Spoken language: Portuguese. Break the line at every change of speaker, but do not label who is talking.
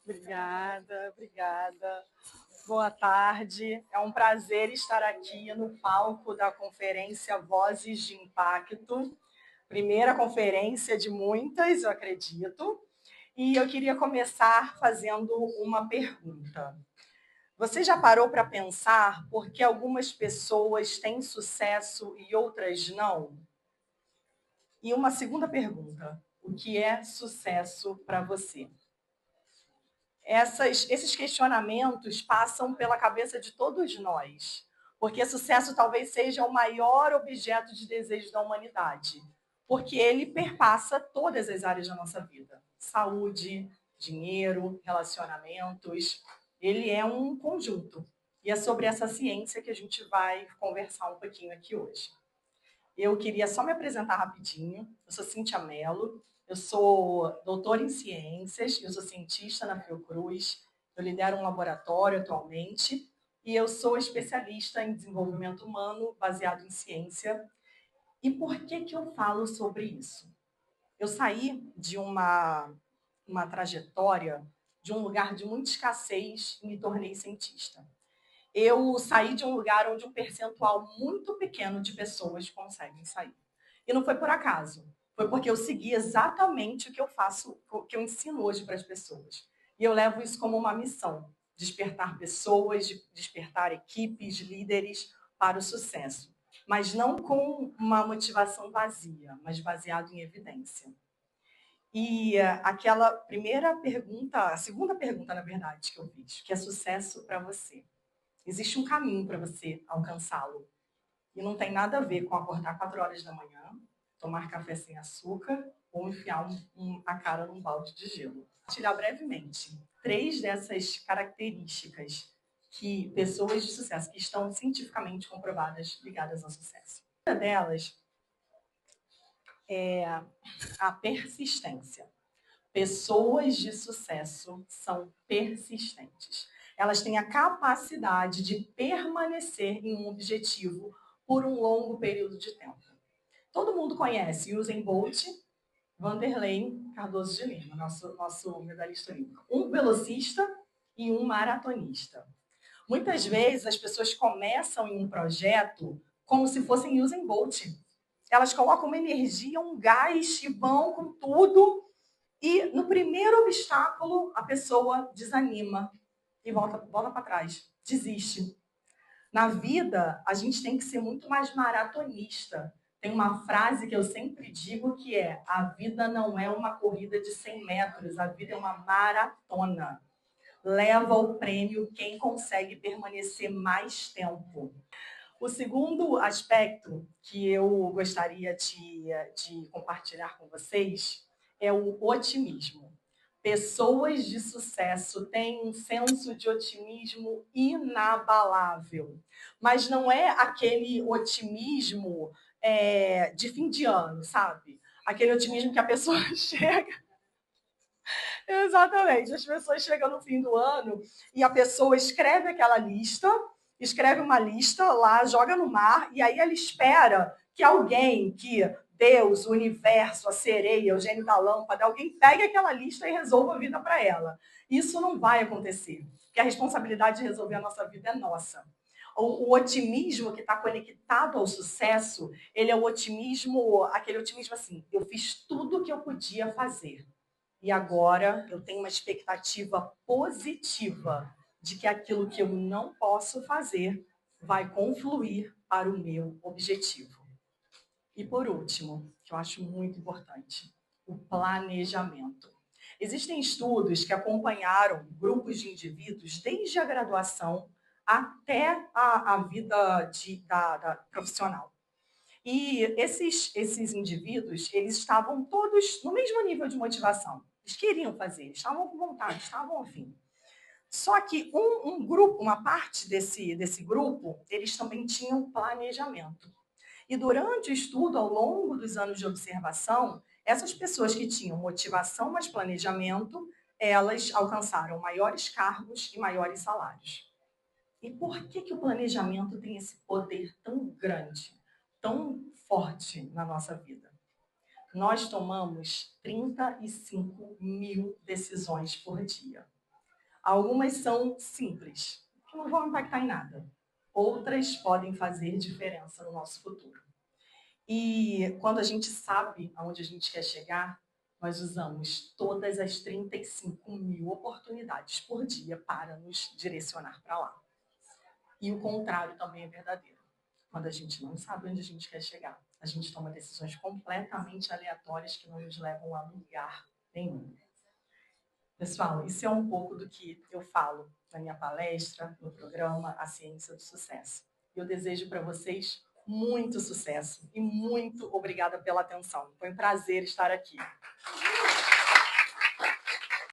Obrigada, obrigada. Boa tarde. É um prazer estar aqui no palco da conferência Vozes de Impacto. Primeira conferência de muitas, eu acredito. E eu queria começar fazendo uma pergunta. Você já parou para pensar por que algumas pessoas têm sucesso e outras não? E uma segunda pergunta: o que é sucesso para você? Esses questionamentos passam pela cabeça de todos nós, porque sucesso talvez seja o maior objeto de desejo da humanidade, porque ele perpassa todas as áreas da nossa vida: saúde, dinheiro, relacionamentos. Ele é um conjunto. E é sobre essa ciência que a gente vai conversar um pouquinho aqui hoje. Eu queria só me apresentar rapidinho. Eu sou Cíntia Mello, eu sou doutora em ciências, eu sou cientista na Fiocruz, eu lidero um laboratório atualmente e eu sou especialista em desenvolvimento humano baseado em ciência. E por que eu falo sobre isso? Eu saí de uma trajetória de um lugar de muita escassez e me tornei cientista. Eu saí de um lugar onde um percentual muito pequeno de pessoas conseguem sair. E não foi por acaso. Foi porque eu segui exatamente o que eu faço, o que eu ensino hoje para as pessoas. E eu levo isso como uma missão: despertar pessoas, despertar equipes, líderes para o sucesso. Mas não com uma motivação vazia, mas baseado em evidência. E aquela primeira pergunta, a segunda pergunta, na verdade, que eu fiz, que é sucesso para você? Existe um caminho para você alcançá-lo. E não tem nada a ver com acordar 4 horas da manhã, tomar café sem açúcar ou enfiar a cara num balde de gelo. Compartilhar brevemente 3 dessas características que pessoas de sucesso, que estão cientificamente comprovadas ligadas ao sucesso. Uma delas é a persistência. Pessoas de sucesso são persistentes. Elas têm a capacidade de permanecer em um objetivo por um longo período de tempo. Todo mundo conhece Usain Bolt, Vanderlei Cardoso de Lima, nosso medalhista olímpico. Um velocista e um maratonista. Muitas vezes as pessoas começam em um projeto como se fossem Usain Bolt. Elas colocam uma energia, um gás e vão com tudo. E no primeiro obstáculo, a pessoa desanima e volta para trás, desiste. Na vida, a gente tem que ser muito mais maratonista. Tem uma frase que eu sempre digo que é: a vida não é uma corrida de 100 metros, a vida é uma maratona. Leva o prêmio quem consegue permanecer mais tempo. O segundo aspecto que eu gostaria de compartilhar com vocês é o otimismo. Pessoas de sucesso têm um senso de otimismo inabalável, mas não é aquele otimismo de fim de ano, sabe? Aquele otimismo que a pessoa chega. Exatamente, as pessoas chegam no fim do ano e a pessoa escreve aquela lista, escreve uma lista lá, joga no mar, e aí ela espera que alguém, que Deus, o universo, a sereia, o gênio da lâmpada, alguém pegue aquela lista e resolva a vida para ela. Isso não vai acontecer, porque a responsabilidade de resolver a nossa vida é nossa. O otimismo que está conectado ao sucesso, ele é o otimismo, aquele otimismo assim: eu fiz tudo o que eu podia fazer. E agora eu tenho uma expectativa positiva de que aquilo que eu não posso fazer vai confluir para o meu objetivo. E por último, que eu acho muito importante, o planejamento. Existem estudos que acompanharam grupos de indivíduos desde a graduação até a vida da profissional. E esses indivíduos, eles estavam todos no mesmo nível de motivação. Eles queriam fazer, estavam com vontade, estavam afim. Só que um grupo, uma parte desse grupo, eles também tinham planejamento. E durante o estudo, ao longo dos anos de observação, essas pessoas que tinham motivação mais planejamento, elas alcançaram maiores cargos e maiores salários. E por que o planejamento tem esse poder tão grande, tão forte na nossa vida? Nós tomamos 35 mil decisões por dia. Algumas são simples, que não vão impactar em nada. Outras podem fazer diferença no nosso futuro. E quando a gente sabe aonde a gente quer chegar, nós usamos todas as 35 mil oportunidades por dia para nos direcionar para lá. E o contrário também é verdadeiro. Quando a gente não sabe onde a gente quer chegar, a gente toma decisões completamente aleatórias que não nos levam a lugar nenhum. Pessoal, isso é um pouco do que eu falo na minha palestra, no programa A Ciência do Sucesso. Eu desejo para vocês muito sucesso e muito obrigada pela atenção. Foi um prazer estar aqui.